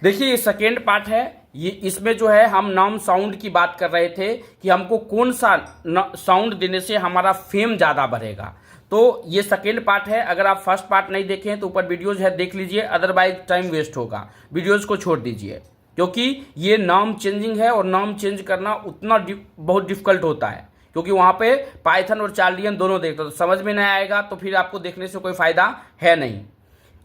देखिए ये second part है। ये इसमें जो है हम नाम साउंड की बात कर रहे थे कि हमको कौन सा साउंड देने से हमारा फेम ज़्यादा बढ़ेगा। तो ये सेकेंड पार्ट है। अगर आप फर्स्ट पार्ट नहीं देखें तो ऊपर वीडियोज है, देख लीजिए, अदरवाइज टाइम वेस्ट होगा, वीडियोज को छोड़ दीजिए। क्योंकि ये नाम चेंजिंग है और नाम चेंज करना उतना बहुत डिफिकल्ट होता है, क्योंकि वहाँ पे पाइथन और चार्लियन दोनों देखते हो, तो समझ में नहीं आएगा तो फिर आपको देखने से कोई फ़ायदा है नहीं।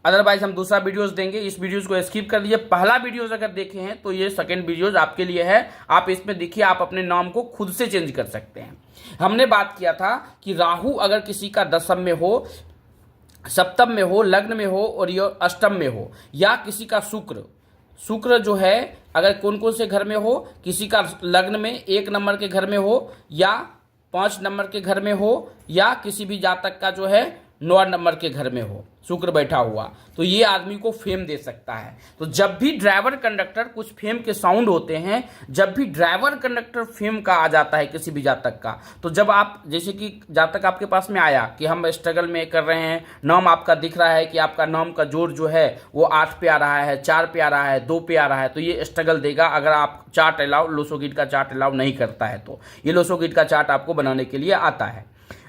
अदरवाइज हम दूसरा वीडियोस देंगे, इस वीडियोस को स्किप कर दीजिए। पहला वीडियोस अगर देखे हैं तो ये सेकंड वीडियोस आपके लिए है। आप इसमें देखिए, आप अपने नाम को खुद से चेंज कर सकते हैं। हमने बात किया था कि राहु अगर किसी का दशम में हो, सप्तम में हो, लग्न में हो और ये अष्टम में हो, या किसी का शुक्र जो है अगर कौन कौन से घर में हो, किसी का लग्न में 1 नंबर के घर में हो, या 5 नंबर के घर में हो, या किसी भी जातक का जो है 9 नंबर के घर में हो, शुक्र बैठा हुआ, तो ये आदमी को फेम दे सकता है। तो जब भी ड्राइवर कंडक्टर, कुछ फेम के साउंड होते हैं, जब भी ड्राइवर कंडक्टर फेम का आ जाता है किसी भी जातक का, तो जब आप, जैसे कि जातक आपके पास में आया कि हम स्ट्रगल में कर रहे हैं, नाम आपका दिख रहा है कि आपका नाम का जोड़ जो है वो 8 पे आ रहा है, 4 पे आ रहा है, 2 पे आ रहा है, तो ये स्ट्रगल देगा। अगर आप चार्ट अलाउ, लोसोगिट का चार्ट अलाउ नहीं करता है तो ये लोसोगिट का चार्ट आपको बनाने के लिए आता है।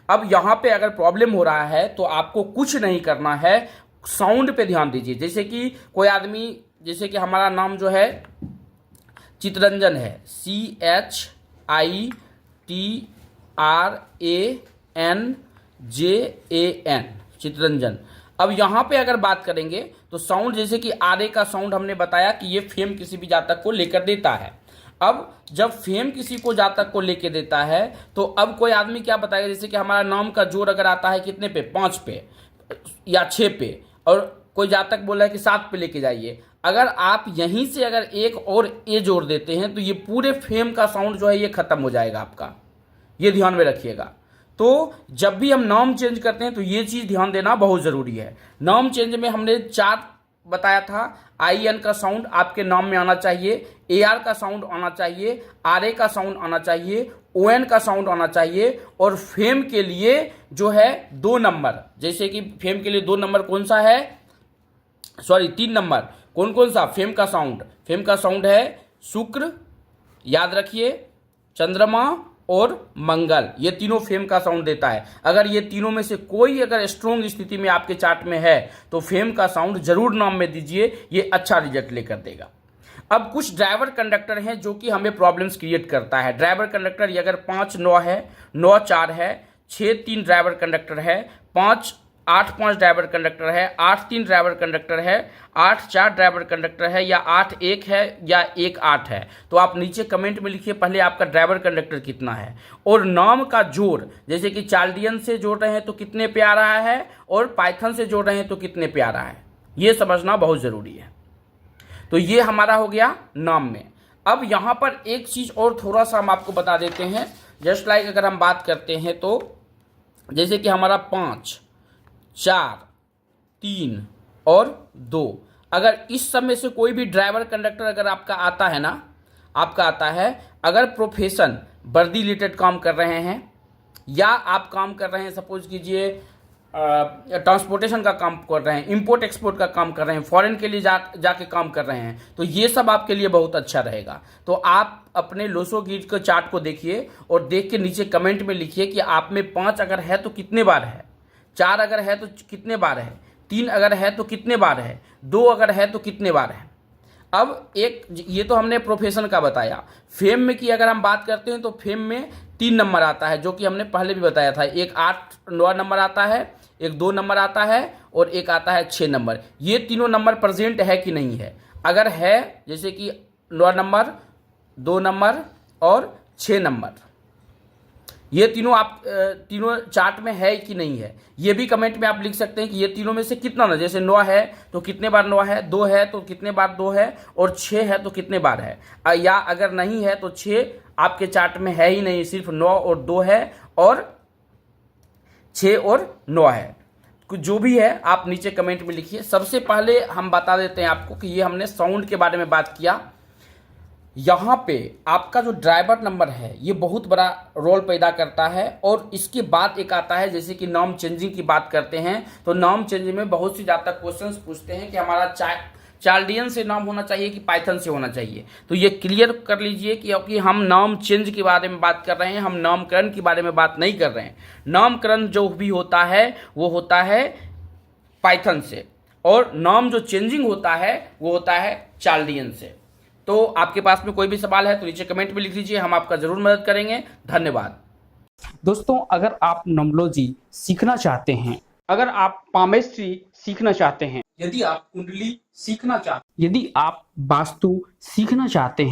अब यहाँ पे अगर प्रॉब्लम हो रहा है तो आपको कुछ नहीं करना है, साउंड पे ध्यान दीजिए। जैसे कि कोई आदमी, जैसे कि हमारा नाम जो है चितरंजन है, CHITRANJAN, चितरंजन। अब यहाँ पे अगर बात करेंगे तो साउंड, जैसे कि आरे का साउंड हमने बताया कि ये फेम किसी भी जातक को लेकर देता है। अब जब फेम किसी को जातक को लेके देता है तो अब कोई आदमी क्या बताएगा, जैसे कि हमारा नाम का जोड़ अगर आता है कितने पे, 5 पे या 6 पे, और कोई जातक बोला है कि 7 पे लेके जाइए, अगर आप यहीं से अगर एक और ए जोड़ देते हैं तो ये पूरे फेम का साउंड जो है ये खत्म हो जाएगा आपका। ये ध्यान में रखिएगा। तो जब भी हम नाम चेंज करते हैं तो ये चीज़ ध्यान देना बहुत ज़रूरी है। नाम चेंज में हमने 4 बताया था। IN का साउंड आपके नाम में आना चाहिए, AR का साउंड आना चाहिए, RA का साउंड आना चाहिए, ON का साउंड आना चाहिए, और फेम के लिए जो है 2 नंबर, जैसे कि फेम के लिए 2 नंबर कौन सा है, सॉरी 3 नंबर, कौन कौन सा फेम का साउंड है शुक्र, याद रखिए, चंद्रमा और मंगल, ये तीनों फेम का साउंड देता है। अगर ये तीनों में से कोई अगर स्ट्रॉन्ग स्थिति में आपके चार्ट में है तो फेम का साउंड जरूर नाम में दीजिए, ये अच्छा रिजल्ट लेकर देगा। अब कुछ ड्राइवर कंडक्टर हैं जो कि हमें प्रॉब्लम्स क्रिएट करता है। ड्राइवर कंडक्टर ये अगर 5-9 है, 9-4 है, 6-3 ड्राइवर कंडक्टर है, 8-5 ड्राइवर कंडक्टर है, 8-3 ड्राइवर कंडक्टर है, 8-4 ड्राइवर कंडक्टर है, या 8-1 है, या 1-8 है, तो आप नीचे कमेंट में लिखिए पहले आपका ड्राइवर कंडक्टर कितना है, और नाम का जोड़, जैसे कि चार्लियन से जोड़ रहे हैं तो कितने पे आ रहा है, और पाइथन से जोड़ रहे हैं तो कितने पे आ रहा है, ये समझना बहुत ज़रूरी है। तो ये हमारा हो गया नाम में। अब यहाँ पर एक चीज़ और थोड़ा सा हम आपको बता देते हैं। जस्ट लाइक अगर हम बात करते हैं तो जैसे कि हमारा 5, 4, 3 और 2, अगर इस समय से कोई भी ड्राइवर कंडक्टर अगर आपका आता है ना, आपका आता है, अगर प्रोफेशन वर्दी रिलेटेड काम कर रहे हैं, या आप काम कर रहे हैं, सपोज कीजिए ट्रांसपोर्टेशन का काम कर रहे हैं, इंपोर्ट एक्सपोर्ट का काम कर रहे हैं, फॉरेन के लिए जाके काम कर रहे हैं, तो ये सब आपके लिए बहुत अच्छा रहेगा। तो आप अपने लोसोगिट के चार्ट को देखिए और देख के नीचे कमेंट में लिखिए कि आप में 5 अगर है तो कितने बार है, 4 अगर है तो कितने बार है, 3 अगर है तो कितने बार है, 2 अगर है तो कितने बार है। अब एक ये तो हमने प्रोफेशन का बताया। फेम में की अगर हम बात करते हैं तो फेम में 3 नंबर आता है, जो कि हमने पहले भी बताया था। एक 8-9 नंबर आता है, एक 2 नंबर आता है, और एक आता है 6 नंबर। ये तीनों नंबर प्रेजेंट है कि नहीं है, अगर है, जैसे कि 9 नंबर, 2 नंबर और 6 नंबर, ये तीनों आप तीनों चार्ट में है कि नहीं है, ये भी कमेंट में आप लिख सकते हैं कि ये तीनों में से कितना ना, जैसे 9 है तो कितने बार 9 है, 2 है तो कितने बार 2 है, और 6 है तो कितने बार है, या अगर नहीं है तो 6 आपके चार्ट में है ही नहीं, सिर्फ 9 और 2 है, और 6 और 9 है। जो भी है आप नीचे कमेंट में लिखिए। सबसे पहले हम बता देते हैं आपको कि ये हमने साउंड के बारे में बात किया। यहाँ पे आपका जो ड्राइवर नंबर है ये बहुत बड़ा रोल पैदा करता है, और इसके बाद एक आता है, जैसे कि नाम चेंजिंग की बात करते हैं तो नाम चेंजिंग में बहुत सी जातक क्वेश्चंस पूछते हैं कि हमारा चार्लियन से नाम होना चाहिए कि पाइथन से होना चाहिए। तो ये क्लियर कर लीजिए कि क्योंकि हम नाम चेंज के बारे में बात कर रहे हैं, हम नामकरण के बारे में बात नहीं कर रहे हैं। नामकरण जो भी होता है वो होता है पाइथन से, और नाम जो चेंजिंग होता है वो होता है चार्लियन से। तो आपके पास में कोई भी सवाल है तो नीचे कमेंट में लिख लीजिए, हम आपका जरूर मदद करेंगे। धन्यवाद। दोस्तों, अगर आप न्यूमरोलॉजी सीखना चाहते हैं, अगर आप पामेस्ट्री सीखना चाहते हैं, यदि आप कुंडली सीखना चाहते यदि आप वास्तु सीखना चाहते हैं,